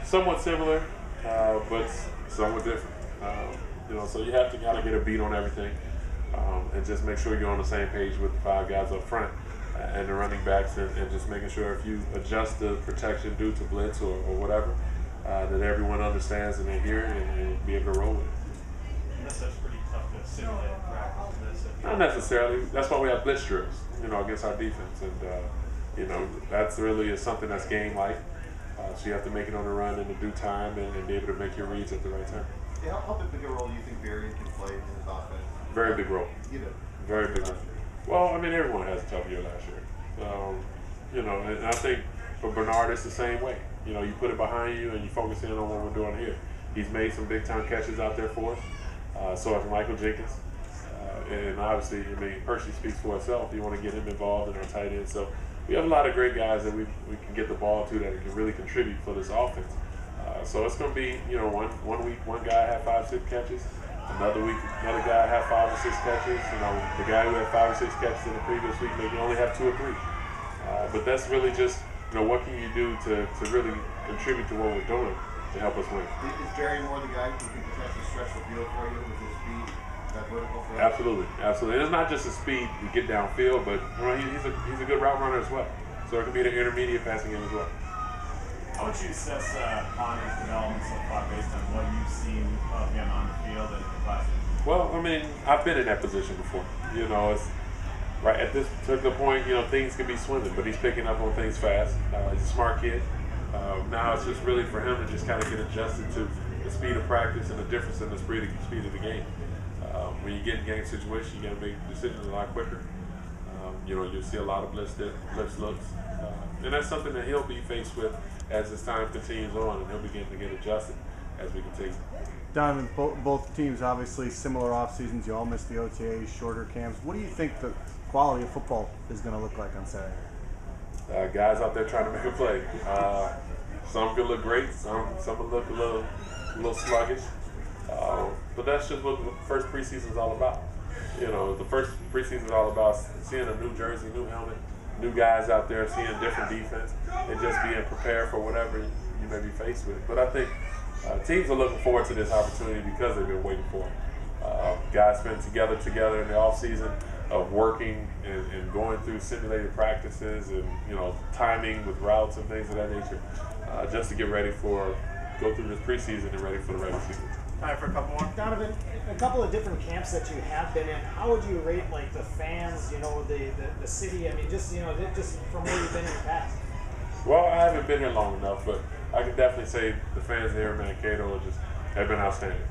Somewhat similar, but somewhat different. So you have to kind of get a beat on everything, and just make sure you're on the same page with the 5 guys up front and the running backs, and just making sure if you adjust the protection due to blitz or whatever, that everyone understands and they hear it and be able to roll with it. And that's pretty tough to simulate in practice. Not necessarily. That's why we have blitz drills, against our defense, and that's really something that's game-like. So you have to make it on the run in the due time and be able to make your reads at the right time. Yeah, how big a role do you think Berrian can play in his offense? Very big role. Very big role. Well, everyone has a tough year last year. And I think for Bernard, it's the same way. You put it behind you and you focus in on what we're doing here. He's made some big-time catches out there for us. So has Michael Jenkins. And obviously, Percy speaks for itself. You want to get him involved in our tight end. So we have a lot of great guys that we can get the ball to that can really contribute for this offense. So it's going to be, one week, one guy had 5-6 catches. Another week, another guy had 5 or 6 catches. The guy who had 5 or 6 catches in the previous week maybe only have 2 or 3. But that's really just, what can you do to really contribute to what we're doing to help us win? Is Berrian more the guy who can potentially stretch the field for you with his speed, that vertical throw? Absolutely. And it's not just his speed to get downfield, but he's a good route runner as well. So it can be the intermediate passing game as well. How would you assess Connor's development so far based on what you've seen of him on the field and in the classroom? Well, I've been in that position before. It's right at this particular point, things can be swimming, but he's picking up on things fast. He's a smart kid. Now it's just really for him to just kind of get adjusted to the speed of practice and the difference in the speed of the game. When you get in game situations, you got to make decisions a lot quicker. You'll see a lot of blitz looks. And that's something that he'll be faced with as his time continues on, and he'll begin to get adjusted as we continue. Donovan, both teams obviously similar off seasons. You all missed the OTAs, shorter camps. What do you think the quality of football is going to look like on Saturday? Guys out there trying to make a play. Some can look great. Some will look a little sluggish. But that's just what the first preseason is all about. The first preseason is all about seeing a new jersey, new helmet, new guys out there, seeing different defense, and just being prepared for whatever you may be faced with. But I think teams are looking forward to this opportunity because they've been waiting for it. Guys spend together in the offseason of working and going through simulated practices and timing with routes and things of that nature, just to get ready go through this preseason and ready for the regular season. Time for a couple more. Donovan, a couple of different camps that you have been in, how would you rate the fans, the city? Just from where you've been in the past. Well, I haven't been here long enough, but I can definitely say the fans here in Mankato have been outstanding.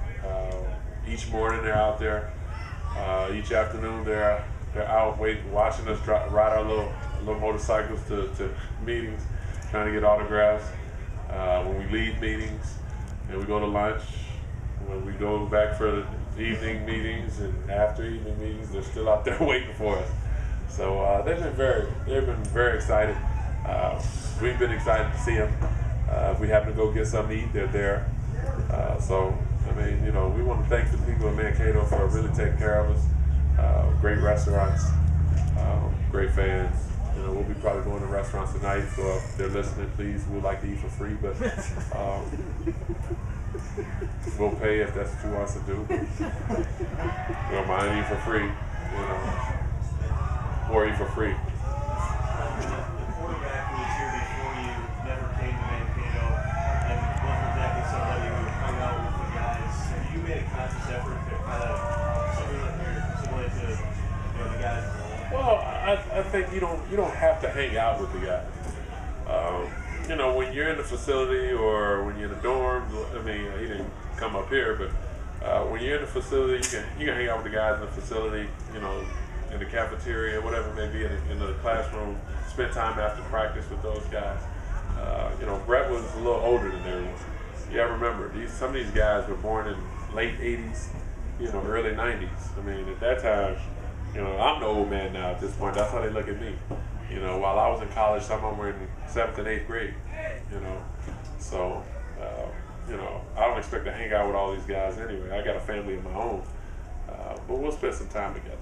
Each morning they're out there. Each afternoon they're out watching us ride our little motorcycles to meetings, trying to get autographs. When we leave meetings and we go to lunch, when we go back for the evening meetings and after evening meetings, they're still out there waiting for us. So they've been very excited. We've been excited to see them. If we happen to go get something to eat, they're there. We want to thank the people in Mankato for really taking care of us. Great restaurants, great fans. We'll be probably going to restaurants tonight, so if they're listening, please, we'd like to eat for free, but we'll pay if that's what you want us to do. We don't mind eating for free, or eat for free. The quarterback who was here before you never came to Mankato and wasn't exactly somebody who hung out with the guys. Have you made a conscious effort to kind of simulate to the guys? Well, I think you don't have to hang out with the guys. When you're in the facility or when you're in the dorms, he didn't come up here, but when you're in the facility, you can hang out with the guys in the facility, in the cafeteria, whatever it may be, in the classroom, spend time after practice with those guys. Brett was a little older than everyone. You gotta remember, some of these guys were born in late 80s, early 90s. At that time, I'm the old man now at this point. That's how they look at me. While I was in college, some of them were in 7th and 8th grade. So, I don't expect to hang out with all these guys anyway. I got a family of my own. But we'll spend some time together.